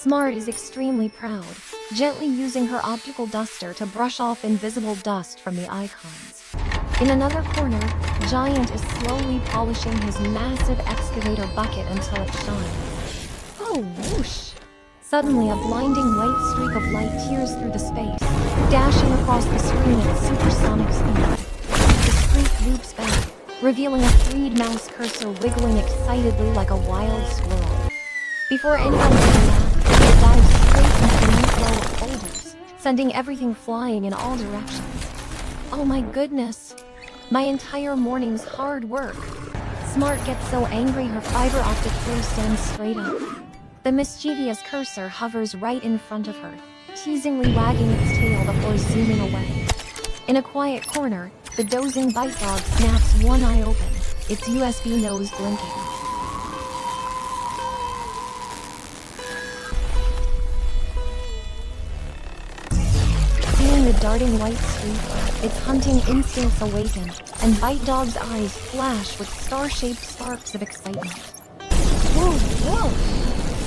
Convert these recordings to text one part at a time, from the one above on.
Smart is extremely proud, gently using her optical duster to brush off invisible dust from the icons. In another corner, Giant is slowly polishing his massive excavator bucket until it shines. Oh, whoosh! Suddenly, a blinding white streak of light tears through the space, dashing across the screen at supersonic speed. The streak loops back, revealing a freed mouse cursor wiggling excitedly like a wild squirrel. Before anyone can laugh, it dives straight into the new flow of folders, sending everything flying in all directions. Oh my goodness! My entire morning's hard work. Smart gets so angry her fiber optic hair stands straight up. The mischievous cursor hovers right in front of her, teasingly wagging its tail before zooming away. In a quiet corner, the dozing BYTE-DOG snaps one eye open, its USB nose blinking. Seeing the darting white streak, its hunting instincts awaken, and BYTE-DOG's eyes flash with star-shaped sparks of excitement. Whoa, whoa!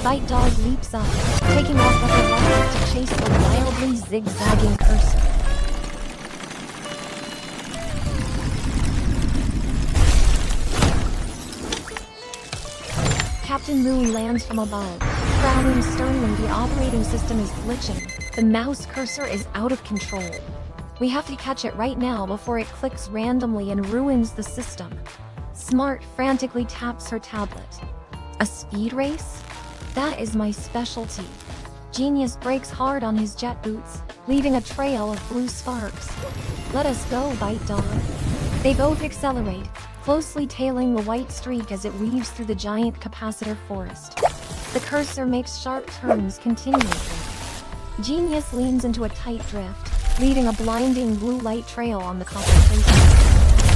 BYTE-DOG leaps up, taking off like a rocket to chase the wildly zigzagging cursor. Captain Moon lands from above, frowning sternly. The operating system is glitching. The mouse cursor is out of control. We have to catch it right now before it clicks randomly and ruins the system. Smart frantically taps her tablet. A speed race? That is my specialty. Genius brakes hard on his jet boots, leaving a trail of blue sparks. Let us go, BYTE-DOG. They both accelerate, closely tailing the white streak as it weaves through the giant capacitor forest. The cursor makes sharp turns continuously. Genius leans into a tight drift, leaving a blinding blue light trail on the copper plating.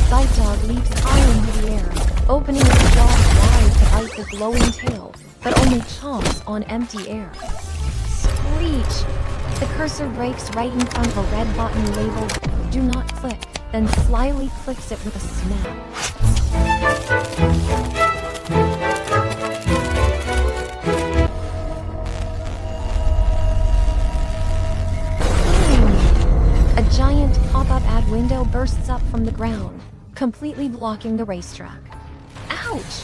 BYTE-DOG leaps high into the air, opening its jaws wide to bite the glowing tail, but only chomps on empty air. Screech! The cursor breaks right in front of a red button labeled "Do Not Click," then slyly clicks it with a snap. A giant pop-up ad window bursts up from the ground, completely blocking the racetrack. Ouch!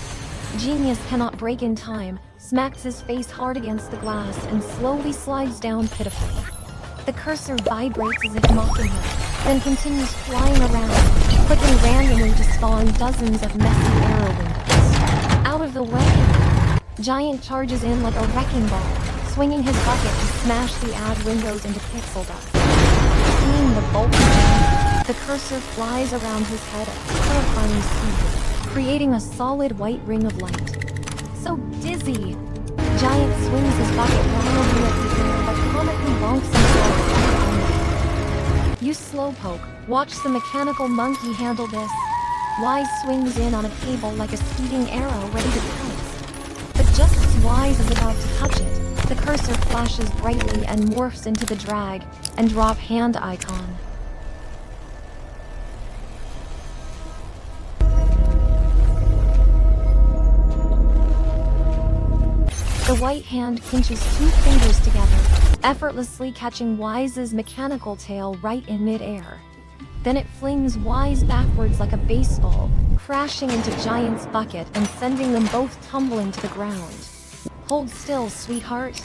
Genius cannot brake in time, smacks his face hard against the glass, and slowly slides down pitifully. The cursor vibrates as if mocking him, then continues flying around, clicking randomly to spawn dozens of messy arrow windows. Out of the way! Giant charges in like a wrecking ball, swinging his bucket to smash the ad windows into pixel dust. Seeing the bulky giant, the cursor flies around his head at terrifying speed, creating a solid white ring of light. So dizzy! Giant swings his bucket wildly at the air, but comically bonks himself. You slowpoke, watch the mechanical monkey handle this. Wise swings in on a cable like a speeding arrow ready to pounce. But just as Wise is about to touch it, the cursor flashes brightly and morphs into the drag and drop hand icon. The white hand pinches two fingers together, effortlessly catching Wise's mechanical tail right in mid-air. Then it flings Wise backwards like a baseball, crashing into Giant's bucket and sending them both tumbling to the ground. Hold still, sweetheart.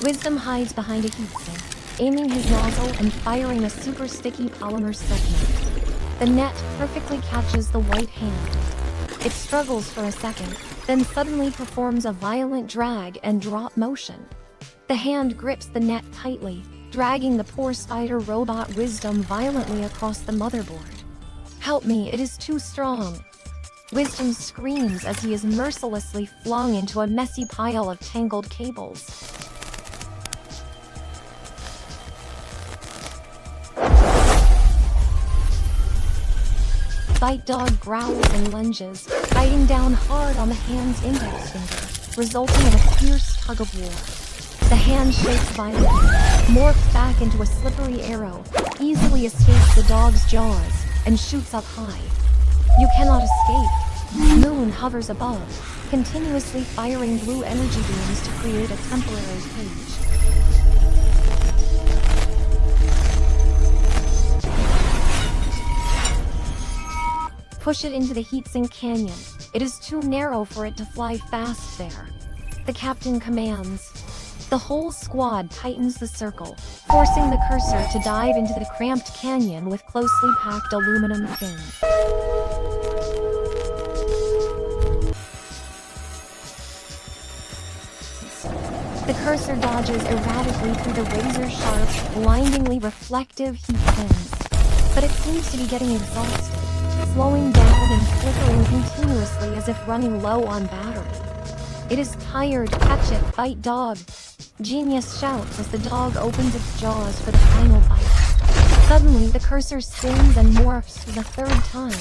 Wisdom hides behind a heatsink, aiming his nozzle and firing a super sticky polymer silk net. The net perfectly catches the white hand. It struggles for a second, then suddenly performs a violent drag and drop motion. The hand grips the net tightly, dragging the poor spider robot Wisdom violently across the motherboard. Help me, it is too strong. Wisdom screams as he is mercilessly flung into a messy pile of tangled cables. BYTE-DOG growls and lunges, biting down hard on the hand's index finger, resulting in a fierce tug-of-war. The hand shakes violently, morphs back into a slippery arrow, easily escapes the dog's jaws, and shoots up high. You cannot escape. Moon hovers above, continuously firing blue energy beams to create a temporary cage. Push it into the heatsink canyon. It is too narrow for it to fly fast there. The captain commands. The whole squad tightens the circle, forcing the cursor to dive into the cramped canyon with closely packed aluminum fins. The cursor dodges erratically through the razor-sharp, blindingly reflective heat fins. But it seems to be getting exhausted, slowing down and flickering continuously as if running low on battery. It is tired. Catch it, BYTE-DOG. Genius shouts as the dog opens its jaws for the final bite. Suddenly, the cursor spins and morphs for the third time,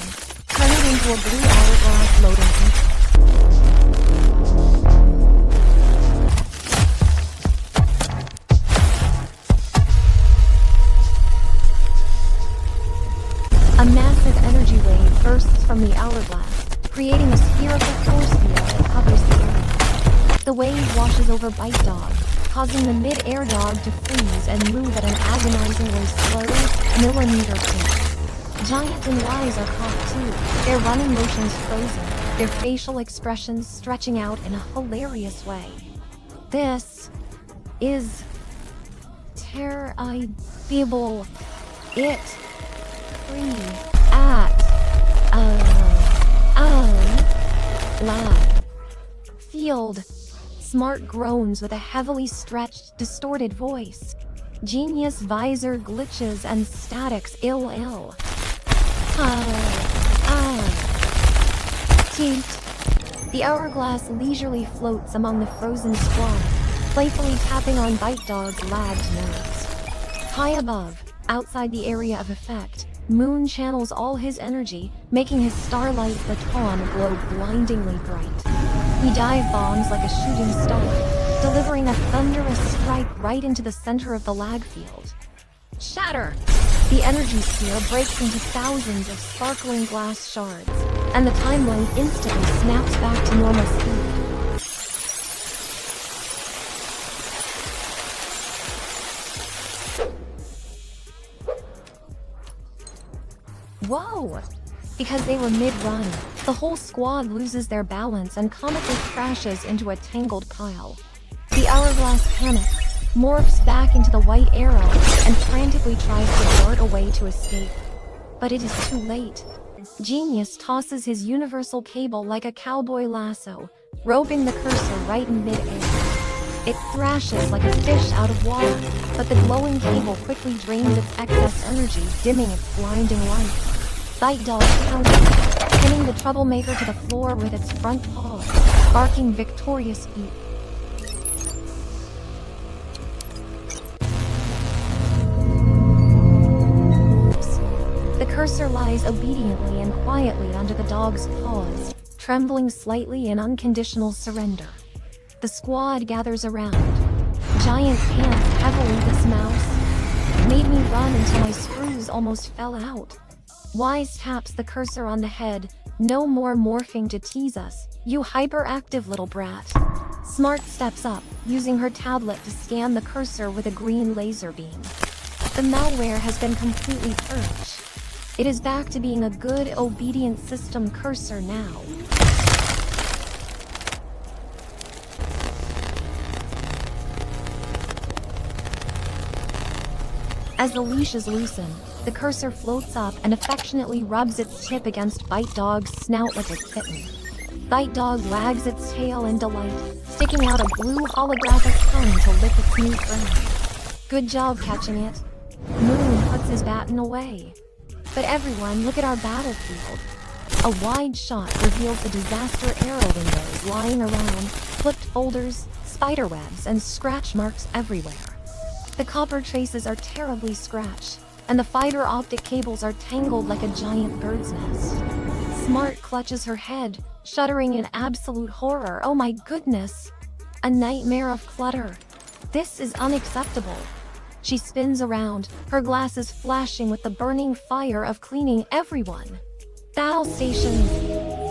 turning into a blue hourglass loading engine. A massive energy wave bursts from the hourglass, creating a spherical force field that covers the area. The wave washes over BYTE-DOG, causing the mid-air dog to freeze and move at an agonizingly slow, millimeter pace. Giant and Wise are caught too, their running motions frozen, their facial expressions stretching out in a hilarious way. This is terrible. It lab field. Smart groans with a heavily stretched, distorted voice. Genius visor glitches and statics ill. Teat. The hourglass leisurely floats among the frozen squad, playfully tapping on BYTE-DOG's lagged nerves. High above, outside the area of effect, Moon channels all his energy, making his starlight baton glow blindingly bright. He dive bombs like a shooting star, delivering a thunderous strike right into the center of the lag field. Shatter! The energy sphere breaks into thousands of sparkling glass shards, and the timeline instantly snaps back to normal speed. Whoa! Because they were mid-run, the whole squad loses their balance and comically crashes into a tangled pile. The hourglass panics, morphs back into the white arrow, and frantically tries to dart away to escape. But it is too late. Genius tosses his universal cable like a cowboy lasso, roping the cursor right in mid-air. It thrashes like a fish out of water, but the glowing cable quickly drains its excess energy, dimming its blinding light. BYTE-DOG countered, pinning the troublemaker to the floor with its front paws, barking victorious feet. The cursor lies obediently and quietly under the dog's paws, trembling slightly in unconditional surrender. The squad gathers around. Giant pants heavily. This mouse made me run until my screws almost fell out. Wise taps the cursor on the head. No more morphing to tease us, you hyperactive little brat. Smart steps up, using her tablet to scan the cursor with a green laser beam. The malware has been completely purged. It is back to being a good, obedient system cursor now. As the leashes loosen, the cursor floats up and affectionately rubs its tip against BYTE-DOG's snout like a kitten. BYTE-DOG wags its tail in delight, sticking out a blue holographic tongue to lick its new friend. Good job catching it. Moon puts his baton away. But everyone, look at our battlefield. A wide shot reveals the disaster arrow windows lying around, flipped folders, spiderwebs, and scratch marks everywhere. The copper traces are terribly scratched, and the fiber optic cables are tangled like a giant bird's nest. Smart clutches her head, shuddering in absolute horror. Oh my goodness! A nightmare of clutter. This is unacceptable. She spins around, her glasses flashing with the burning fire of cleaning everyone. Battle stations.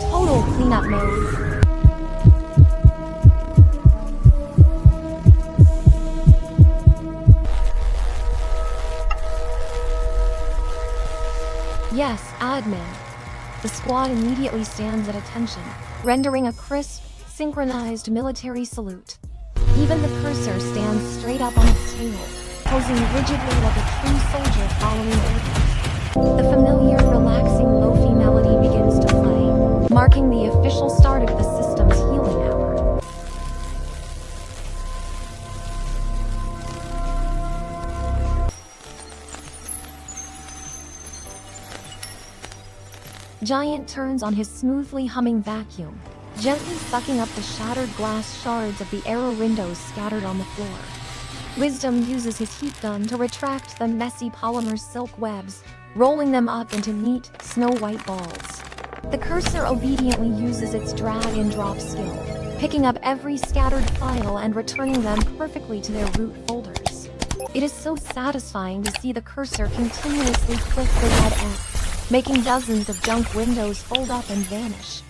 Total cleanup mode. Yes, admin. The squad immediately stands at attention, rendering a crisp, synchronized military salute. Even the cursor stands straight up on its tail, posing rigidly like a true soldier following orders. The familiar, relaxing lo-fi melody begins to play, marking the official start of the system's healing hour. Giant turns on his smoothly humming vacuum, gently sucking up the shattered glass shards of the arrow windows scattered on the floor. Wisdom uses his heat gun to retract the messy polymer silk webs, rolling them up into neat, snow-white balls. The cursor obediently uses its drag and drop skill, picking up every scattered file and returning them perfectly to their root folders. It is so satisfying to see the cursor continuously click the red X, making dozens of junk windows fold up and vanish.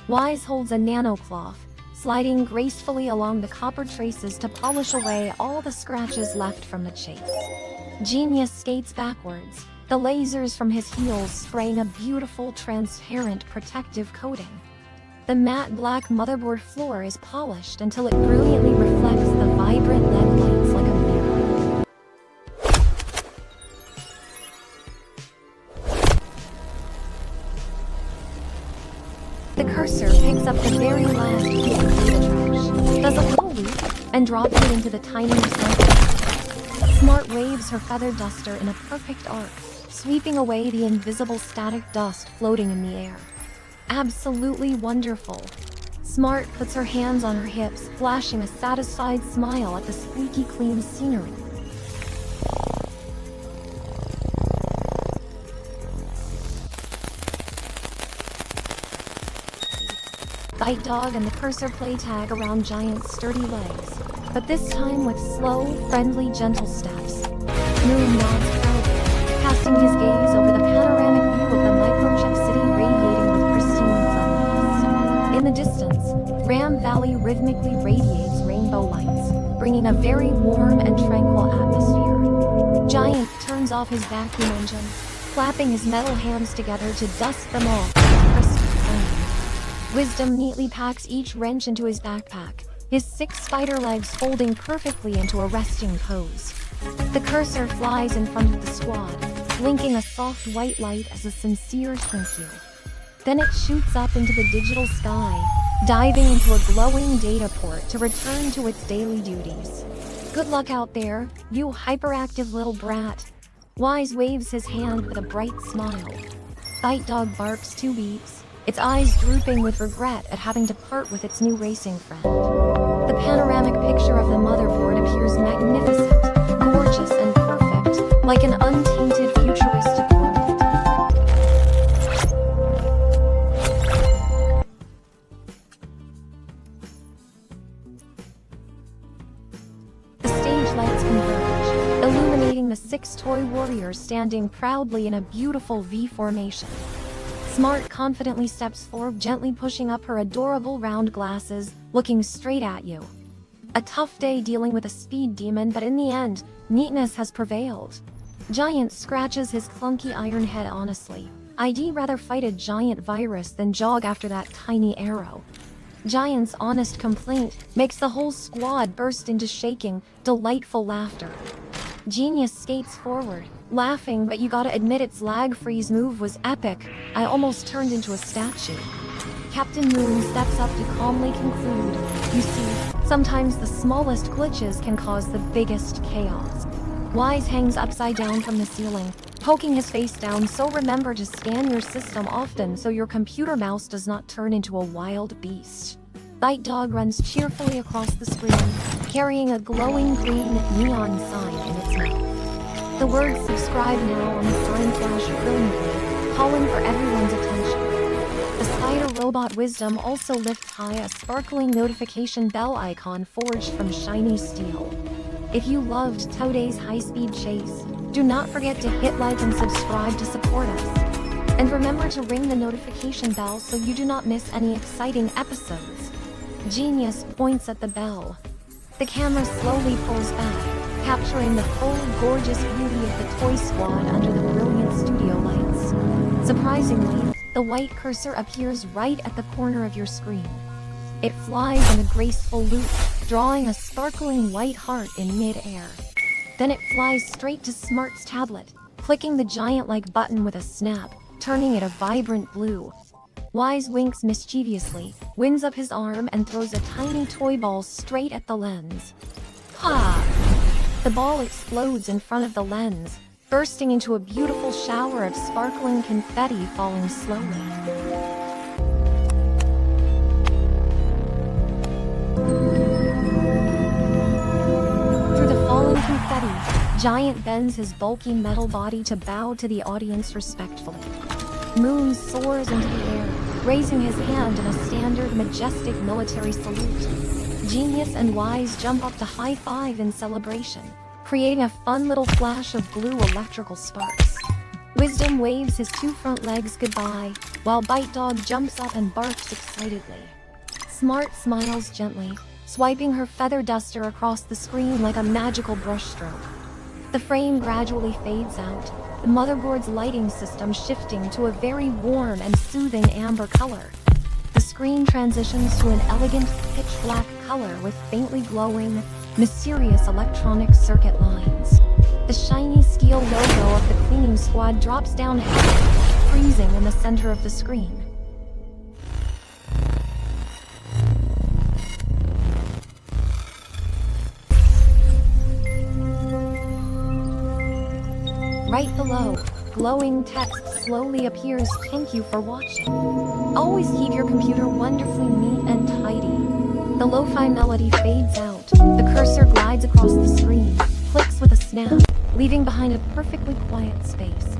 Wise holds a nanocloth, sliding gracefully along the copper traces to polish away all the scratches left from the chase. Genius skates backwards, the lasers from his heels spraying a beautiful, transparent protective coating. The matte black motherboard floor is polished until it brilliantly reflects the vibrant LED lights like a mirror. The cursor picks up the very last piece of data trash, does a little loop, and drops it into the tiny recycling. Smart waves her feather duster in a perfect arc, sweeping away the invisible static dust floating in the air. Absolutely wonderful. Smart puts her hands on her hips, flashing a satisfied smile at the squeaky clean scenery. BYTE-DOG and the cursor play tag around Giant's sturdy legs, but this time with slow, friendly, gentle steps. Moon nods proudly, casting his gaze over the panoramic view of the microchip city radiating with pristine cleanliness. In the distance, Ram Valley rhythmically radiates rainbow lights, bringing a very warm and tranquil atmosphere. Giant turns off his vacuum engine, clapping his metal hands together to dust them off with a crisp sound. Wisdom neatly packs each wrench into his backpack, his 6 spider legs folding perfectly into a resting pose. The cursor flies in front of the squad, blinking a soft white light as a sincere thank you. Then it shoots up into the digital sky, diving into a glowing data port to return to its daily duties. Good luck out there, you hyperactive little brat. Wise waves his hand with a bright smile. BYTE-DOG barks 2 beeps, its eyes drooping with regret at having to part with its new racing friend. The panoramic picture of the motherboard appears magnificent, gorgeous and perfect, like an untainted futuristic world. The stage lights converge, illuminating the 6 toy warriors standing proudly in a beautiful V formation. Smart confidently steps forward, gently pushing up her adorable round glasses, looking straight at you. A tough day dealing with a speed demon, but in the end, neatness has prevailed. Giant scratches his clunky iron head honestly. I'd rather fight a giant virus than jog after that tiny arrow. Giant's honest complaint makes the whole squad burst into shaking, delightful laughter. Genius skates forward, laughing, but you gotta admit its lag freeze move was epic. I almost turned into a statue. Captain Moon steps up to calmly conclude, you see, sometimes the smallest glitches can cause the biggest chaos. Wise hangs upside down from the ceiling, poking his face down, so remember to scan your system often so your computer mouse does not turn into a wild beast. BYTE-DOG runs cheerfully across the screen, carrying a glowing green neon sign in its mouth. The words "subscribe now" on the sign flash brilliantly, calling for everyone's attention. The spider robot Wisdom also lifts high a sparkling notification bell icon forged from shiny steel. If you loved today's high-speed chase, do not forget to hit like and subscribe to support us. And remember to ring the notification bell so you do not miss any exciting episodes. Genius points at the bell. The camera slowly pulls back, capturing the full, gorgeous beauty of the toy squad under the brilliant studio lights. Surprisingly, the white cursor appears right at the corner of your screen. It flies in a graceful loop, drawing a sparkling white heart in mid-air. Then it flies straight to Smart's tablet, clicking the giant-like button with a snap, turning it a vibrant blue. Wise winks mischievously, winds up his arm and throws a tiny toy ball straight at the lens. Ha! The ball explodes in front of the lens, bursting into a beautiful shower of sparkling confetti falling slowly. Through the falling confetti, Giant bends his bulky metal body to bow to the audience respectfully. Moon soars into the air, raising his hand in a standard majestic military salute. Genius and Wise jump up to high-five in celebration, creating a fun little flash of blue electrical sparks. Wisdom waves his two front legs goodbye, while BYTE-DOG jumps up and barks excitedly. Smart smiles gently, swiping her feather duster across the screen like a magical brushstroke. The frame gradually fades out, the motherboard's lighting system shifting to a very warm and soothing amber color. The screen transitions to an elegant, pitch-black color with faintly glowing, mysterious electronic circuit lines. The shiny steel logo of the cleaning squad drops down heavily, freezing in the center of the screen. Right below, glowing text slowly appears. Thank you for watching. Always keep your computer wonderfully neat and tidy. The lo-fi melody fades out. The cursor glides across the screen, clicks with a snap, leaving behind a perfectly quiet space.